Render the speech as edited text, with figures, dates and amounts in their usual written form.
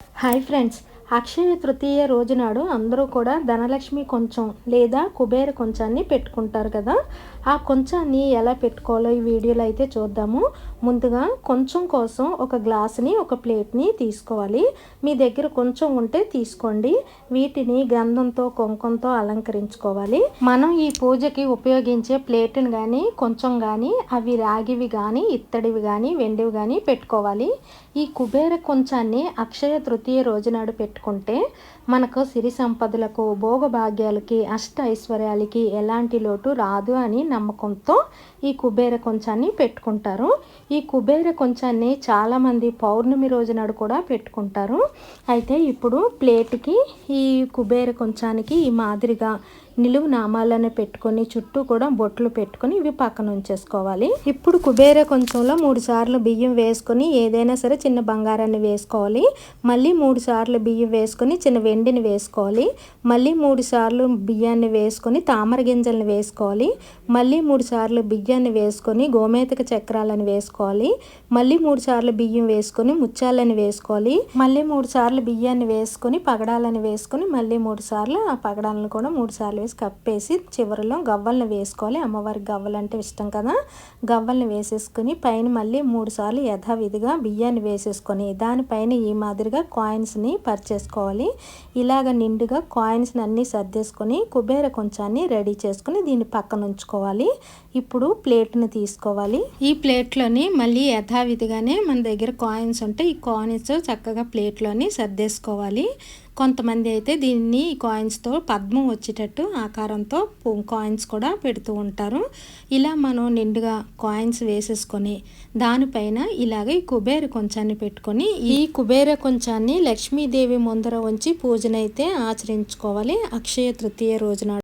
Hi friends, Akshaya Tritiya రోజు నాడు అందరూ కూడా ధనలక్ష్మి కొంచెం లేదా కుబేర కొంచాన్ని పెట్టుకుంటారు కదా. ఆ కొంచాన్ని ఎలా పెట్టుకోవాలో ఈ వీడియోలో అయితే చూద్దాము. ముందుగా కొంచెం కోసం ఒక గ్లాసుని ఒక ప్లేట్ని తీసుకోవాలి. మీ దగ్గర కొంచెం ఉంటే తీసుకోండి. వీటిని గంధంతో కుంకుమతో అలంకరించుకోవాలి. మనం ఈ పూజకి ఉపయోగించే ప్లేట్ని కానీ కొంచెం కానీ అవి రాగివి కానీ ఇత్తడివి కానీ వెండివి కానీ పెట్టుకోవాలి. ఈ కుబేర కొంచాన్ని అక్షయ తృతీయ రోజు నాడు పెట్టుకుంటే మనకు సిరి సంపదలకు భోగభాగ్యాలకి అష్ట ఐశ్వర్యాలకి ఎలాంటి లోటు రాదు అని నమ్మకంతో ఈ కుబేర కొంచాన్ని పెట్టుకుంటారు. ఈ కుబేర కొంచాన్ని చాలామంది పౌర్ణమి రోజు నాడు కూడా పెట్టుకుంటారు. అయితే ఇప్పుడు ప్లేట్కి ఈ కుబేర కొంచానికి ఈ మాదిరిగా నిలువు నామాలను పెట్టుకొని చుట్టూ కూడా బొట్లు పెట్టుకొని ఇవి పక్కన ఉంచేసుకోవాలి. ఇప్పుడు కుబేర కొంచెంలో 3 సార్లు బియ్యం వేసుకొని ఏదైనా సరే చిన్న బంగారాన్ని వేసుకోవాలి. మళ్ళీ 3 సార్లు బియ్యం వేసుకొని చిన్న వెండిని వేసుకోవాలి. మళ్ళీ 3 సార్లు బియ్యాన్ని వేసుకొని తామర గింజలను వేసుకోవాలి. మళ్ళీ 3 సార్లు బియ్యాన్ని వేసుకొని గోమేతక చక్రాలను వేసుకోవాలి. మళ్ళీ 3 సార్లు బియ్యం వేసుకొని ముత్యాలను వేసుకోవాలి. మళ్ళీ 3 సార్లు బియ్యాన్ని వేసుకొని పగడాలను వేసుకొని మళ్ళీ 3 సార్లు ఆ పగడాలను కూడా 3 సార్లు కప్పేసి చివరిలో గవ్వలను వేసుకోవాలి. అమ్మవారికి గవ్వలు అంటే ఇష్టం కదా. గవ్వలను వేసేసుకొని పైన మళ్ళీ 3 సార్లు యథావిధిగా బియ్యాన్ని వేసేసుకొని దానిపైన ఈ మాదిరిగా కాయిన్స్ని పరిచేసుకోవాలి. ఇలాగ నిండుగా కాయిన్స్ని అన్నీ సర్దేసుకొని కుబేర కొంచాన్ని రెడీ చేసుకొని దీన్ని పక్కన ఉంచుకోవాలి. ఇప్పుడు ప్లేట్ని తీసుకోవాలి. ఈ ప్లేట్లోని మళ్ళీ యథావిధిగానే మన దగ్గర కాయిన్స్ ఉంటే ఈ కాయిన్స్ చక్కగా ప్లేట్లోని సర్దేసుకోవాలి. కొంతమంది అయితే దీన్ని కాయిన్స్తో పద్మం వచ్చేటట్టు ఆకారంతో కాయిన్స్ కూడా పెడుతూ ఉంటారు. ఇలా మనం నిండుగా కాయిన్స్ వేసేసుకొని దానిపైన ఇలాగ ఈ కుబేర కొంచాన్ని పెట్టుకొని ఈ కుబేర కొంచాన్ని లక్ష్మీదేవి ముందర ఉంచి పూజనైతే ఆచరించుకోవాలి అక్షయ తృతీయ రోజున.